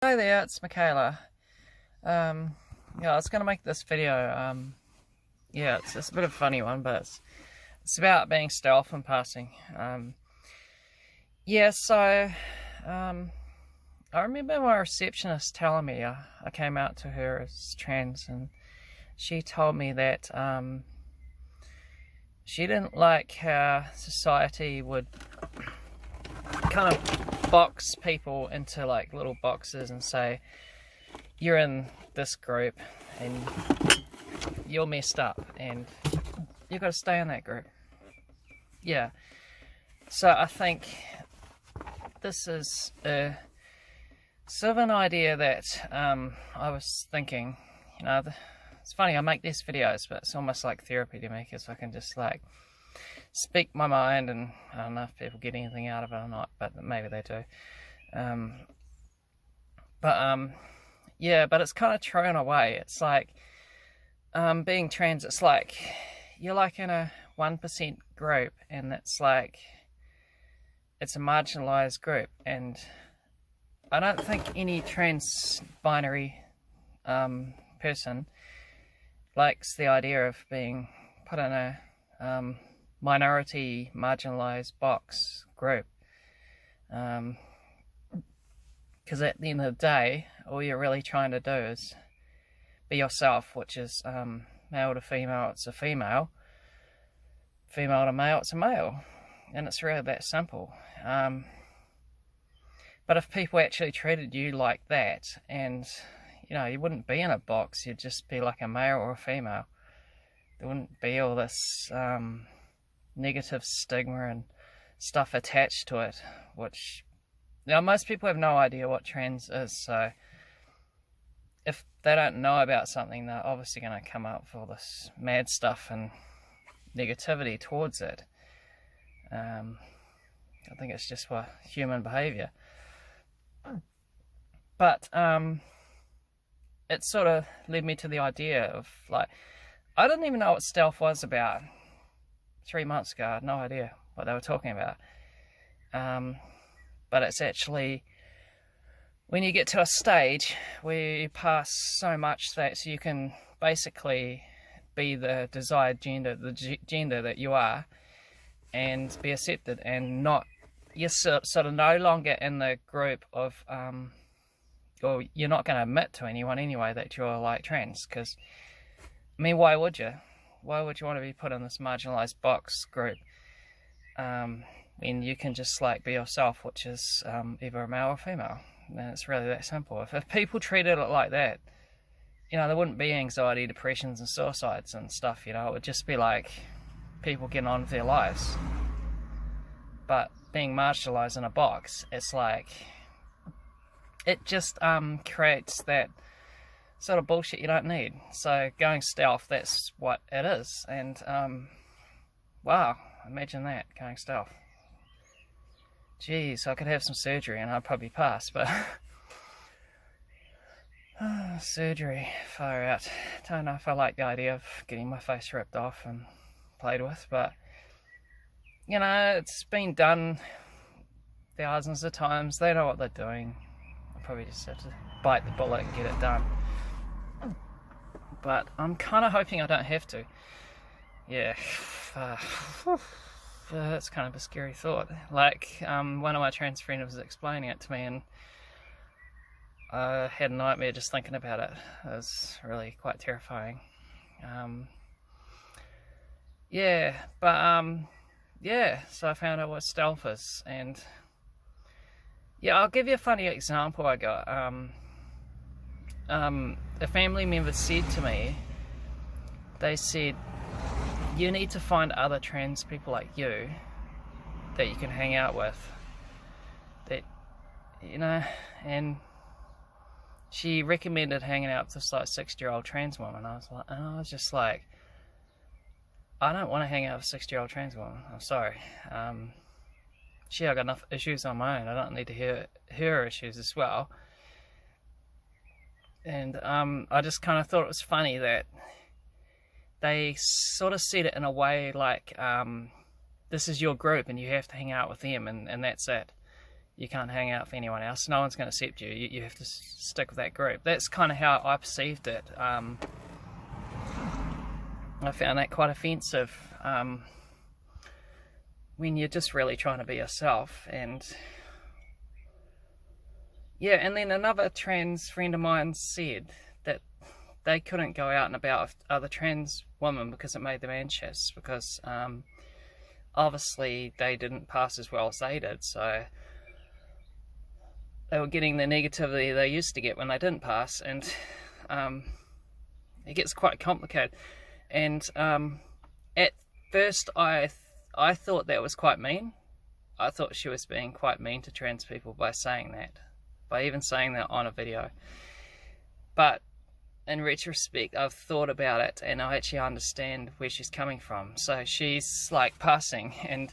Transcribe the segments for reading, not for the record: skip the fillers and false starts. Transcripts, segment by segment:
Hi there, it's Michaela. Yeah, I was going to make this video. Yeah, it's a bit of a funny one, but it's about being stealth and passing. Yeah, so I remember my receptionist telling me I came out to her as trans, and she told me that she didn't like how society would kind of box people into like little boxes and say, you're in this group and you're messed up and you've got to stay in that group. Yeah, so I think this is a sort of an idea that I was thinking, it's funny, I make these videos, but it's almost like therapy to me, because I can just like speak my mind, and I don't know if people get anything out of it or not, but maybe they do. Yeah, but it's kind of true in a way. It's like being trans, it's like you're like in a 1% group, and it's like it's a marginalized group, and I don't think any trans binary person likes the idea of being put in a minority marginalized box group, because at the end of the day, all you're really trying to do is be yourself, which is male to female, it's a female, female to male, it's a male, and it's really that simple. But if people actually treated you like that, and you wouldn't be in a box, you'd just be like a male or a female. There wouldn't be all this negative stigma and stuff attached to it, which most people have no idea what trans is, so if they don't know about something, they're obviously going to come up with all this mad stuff and negativity towards it. I think it's just for human behaviour. But it sort of led me to the idea of, like, I didn't even know what stealth was about 3 months ago. I had no idea what they were talking about. But it's actually when you get to a stage where you pass so much that you can basically be the desired gender, the gender that you are, and be accepted, and not, you're sort of no longer in the group of or you're not going to admit to anyone anyway that you're like trans, because I mean, why would you want to be put in this marginalized box group when you can just like be yourself, which is either a male or female? And it's really that simple. If people treated it like that, there wouldn't be anxiety, depressions and suicides and stuff. It would just be like people getting on with their lives. But being marginalized in a box, it's like it just creates that sort of bullshit you don't need. So going stealth, that's what it is. And wow, imagine that, going stealth. Geez, I could have some surgery and I'd probably pass, but surgery, far out. Don't know if I like the idea of getting my face ripped off and played with, but it's been done thousands of times. They know what they're doing. I probably just have to bite the bullet and get it done. But I'm kind of hoping I don't have to. Yeah, that's kind of a scary thought. Like, one of my trans friends was explaining it to me, and I had a nightmare just thinking about it. It was really quite terrifying. Yeah, but yeah, so I found out what stealth is, and yeah, I'll give you a funny example I got. A family member said to me, they said, you need to find other trans people like you that you can hang out with, that, and she recommended hanging out with this like 60-year-old trans woman. I was just like, I don't want to hang out with a 60-year-old trans woman. I'm sorry. I've got enough issues on my own. I don't need to hear her issues as well. And I just kind of thought it was funny that they sort of said it in a way like, this is your group and you have to hang out with them, and that's it. you can't hang out for anyone else. No one's going to accept you. You have to stick with that group. That's kind of how I perceived it. I found that quite offensive when you're just really trying to be yourself. And yeah, and then another trans friend of mine said that they couldn't go out and about with other trans women because it made them anxious, because obviously they didn't pass as well as they did, so they were getting the negativity they used to get when they didn't pass. And it gets quite complicated. And at first I thought that was quite mean. I thought she was being quite mean to trans people by saying that, by even saying that on a video. But in retrospect, I've thought about it and I actually understand where she's coming from. So she's like passing and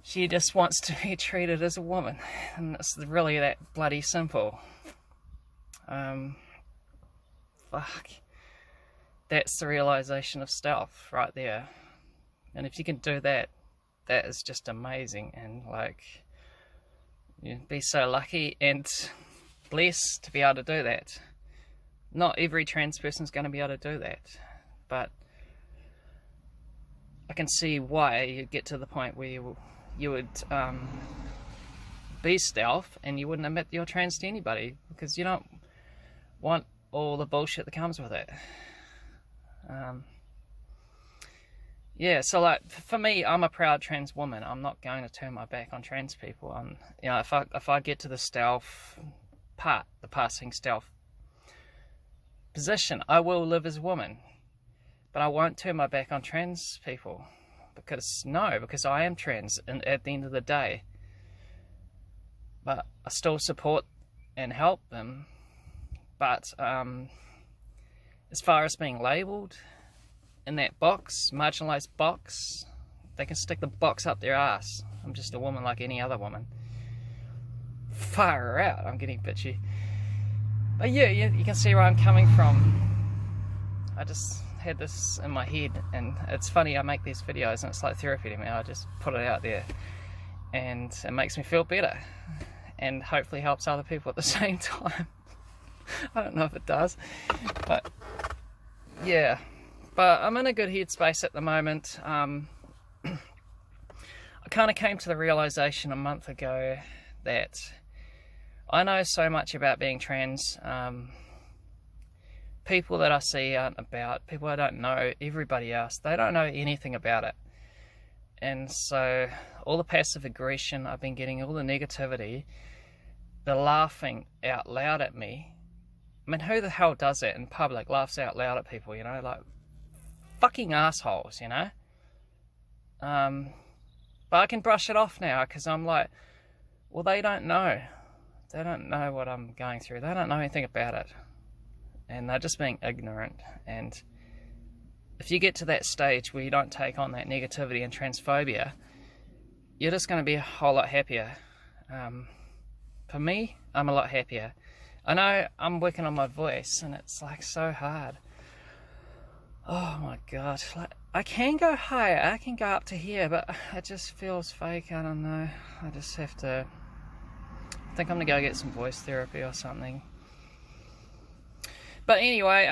she just wants to be treated as a woman, and it's really that bloody simple. Fuck. That's the realization of stealth right there. And if you can do that, that is just amazing. And like, you'd be so lucky and blessed to be able to do that. Not every trans person is going to be able to do that, but I can see why you get to the point where you would be stealth and you wouldn't admit you're trans to anybody, because you don't want all the bullshit that comes with it. Yeah, so like for me, I'm a proud trans woman. I'm not going to turn my back on trans people. You know, if I get to the stealth part, the passing stealth position, I will live as a woman, but I won't turn my back on trans people, because I am trans and at the end of the day. But I still support and help them. But as far as being labelled in that box, marginalised box, they can stick the box up their ass. I'm just a woman like any other woman. Far out, I'm getting bitchy. But yeah, you can see where I'm coming from. I just had this in my head, and it's funny, I make these videos and it's like therapy to me. I just put it out there and it makes me feel better, and hopefully helps other people at the same time. I don't know if it does, but yeah. But I'm in a good headspace at the moment. I kind of came to the realization a month ago that I know so much about being trans. People that I see aren't about, people I don't know, everybody else, they don't know anything about it. And so all the passive aggression I've been getting, all the negativity, the laughing out loud at me. I mean, who the hell does that in public, laughs out loud at people, you know, like fucking assholes, you know? But I can brush it off now, because I'm like, well, they don't know. They don't know what I'm going through. They don't know anything about it. And they're just being ignorant. And if you get to that stage where you don't take on that negativity and transphobia, you're just going to be a whole lot happier. For me, I'm a lot happier. I know I'm working on my voice and it's like so hard. Oh my god, like, I can go higher, I can go up to here, but it just feels fake. I don't know. I just have to, I think I'm gonna go get some voice therapy or something. But anyway,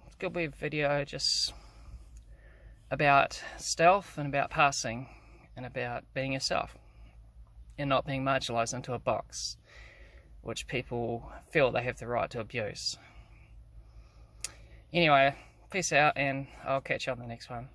it's gonna be a video just about stealth and about passing and about being yourself and not being marginalised into a box which people feel they have the right to abuse. Anyway, peace out, and I'll catch you on the next one.